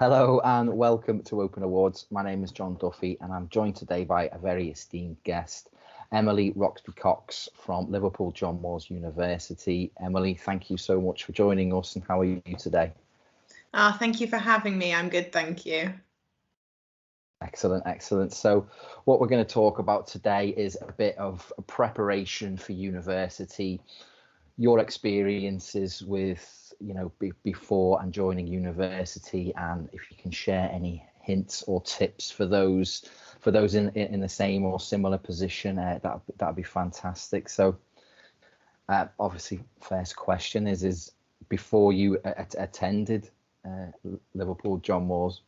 Hello and welcome to Open Awards. My name is John Duffy and I'm joined today by a very esteemed guest, Emily Roxby-Cox from Liverpool John Moores University. Emily, thank you so much for joining us, and how are you today? Thank you for having me. I'm good, thank you. Excellent, excellent. So what we're going to talk about today is a bit of preparation for university, your experiences with, before and joining university, and if you can share any hints or tips for those in the same or similar position, that'd be fantastic. So obviously, first question is before you attended Liverpool John Moores,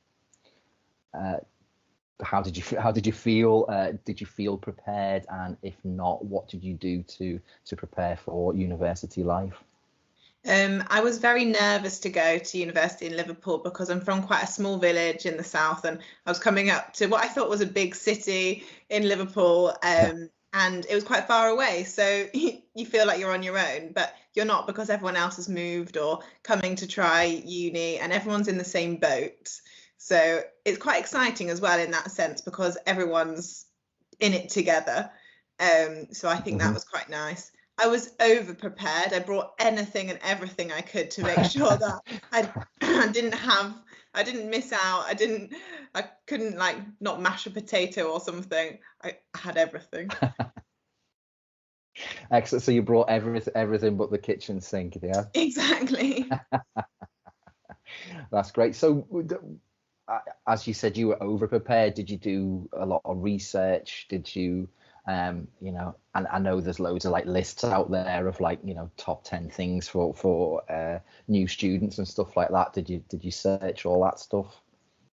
how did you feel? Did you feel prepared? And if not, what did you do to prepare for university life? I was very nervous to go to university in Liverpool because I'm from quite a small village in the south, and I was coming up to what I thought was a big city in Liverpool, and it was quite far away. So you feel like you're on your own, but you're not, because everyone else has moved or coming to try uni, and everyone's in the same boat. So it's quite exciting as well in that sense, because everyone's in it together. So I think that was quite nice. I was over prepared. I brought anything and everything I could to make sure that I didn't miss out. I couldn't like not mash a potato or something. I had everything. Excellent. So you brought everything but the kitchen sink, yeah? Exactly. That's great. So as you said, you were over prepared. Did you do a lot of research? Did you and I know there's loads of like lists out there of like, top 10 things for new students and stuff like that. Did you search all that stuff?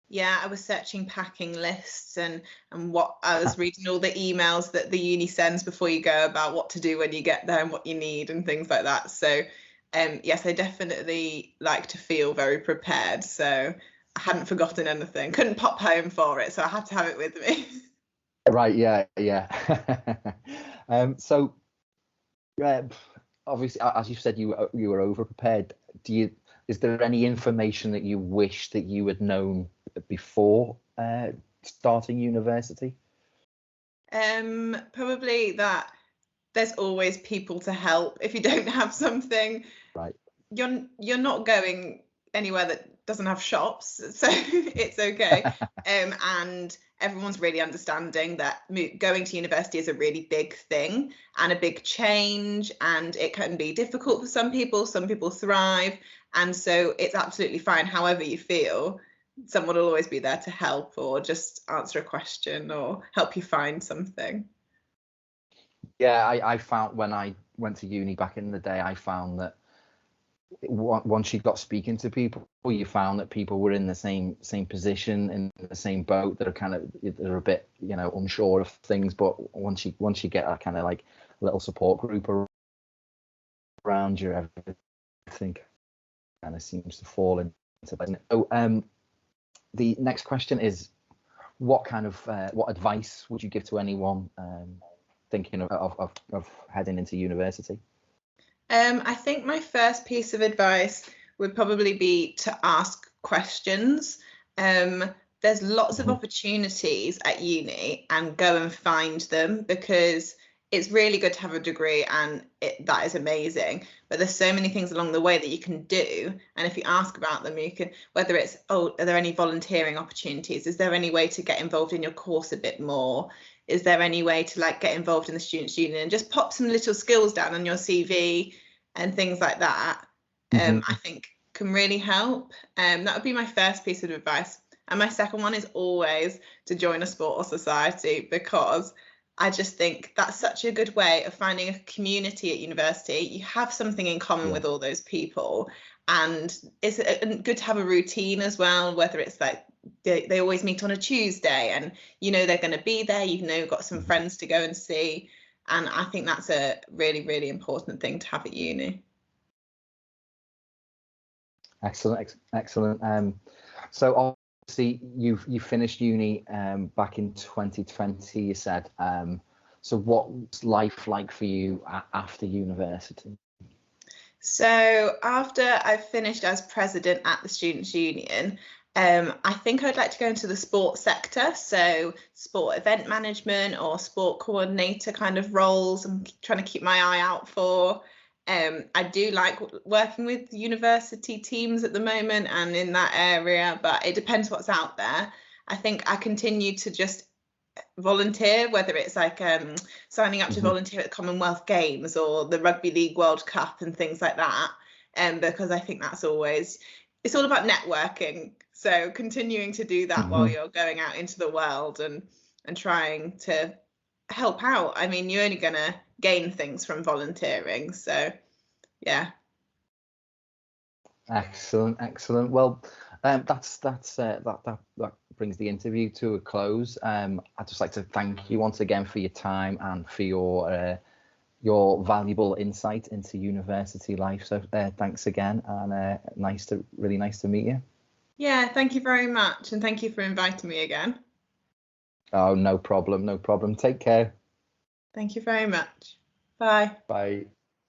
Yeah, I was searching packing lists and what I was reading all the emails that the uni sends before you go about what to do when you get there and what you need and things like that. So yes, I definitely like to feel very prepared. So I hadn't forgotten anything. Couldn't pop home for it, so I had to have it with me. Right, yeah. So obviously, as you said, you were over prepared. Is there any information that you wish that you had known before starting university? Probably that there's always people to help. If you don't have something, right, you're not going anywhere that doesn't have shops, so it's okay. And everyone's really understanding that going to university is a really big thing and a big change, and it can be difficult for some people. Some people thrive, and so it's absolutely fine. However you feel, someone will always be there to help or just answer a question or help you find something. Yeah, I found when I went to uni back in the day, I found that once you got speaking to people, you found that people were in the same position, in the same boat, that are a bit unsure of things. But once you get a kind of like little support group around you, everything kind of seems to fall into place. So the next question is, what advice would you give to anyone thinking of heading into university? I think my first piece of advice would probably be to ask questions. There's lots of opportunities at uni, and go and find them, because it's really good to have a degree and that is amazing, but there's so many things along the way that you can do, and if you ask about them, you can, whether it's, are there any volunteering opportunities, is there any way to get involved in your course a bit more, is there any way to like get involved in the students' union, and just pop some little skills down on your CV and things like that. I think can really help. That would be my first piece of advice. And my second one is always to join a sport or society, because I just think that's such a good way of finding a community at university. You have something in common with all those people, and it's good to have a routine as well, whether it's like they always meet on a Tuesday and they're going to be there, got some friends to go and see, and I think that's a really, really important thing to have at uni. Excellent. So obviously you finished uni back in 2020, you said. So what's life like for you after university? So after I finished as president at the Students' Union, I think I'd like to go into the sports sector, so sport event management or sport coordinator kind of roles. I'm trying to keep my eye out for. I do like working with university teams at the moment and in that area, but it depends what's out there. I think I continue to just volunteer, whether it's like signing up to volunteer at the Commonwealth Games or the Rugby League World Cup and things like that. Because I think that's always, it's all about networking. So continuing to do that while you're going out into the world and trying to help out. I mean, you're only going to gain things from volunteering. So, yeah. Excellent. Well, that brings the interview to a close. I'd just like to thank you once again for your time and for your valuable insight into university life. So thanks again, and really nice to meet you. Yeah, thank you very much, and thank you for inviting me again. Oh, no problem. Take care. Thank you very much. Bye. Bye.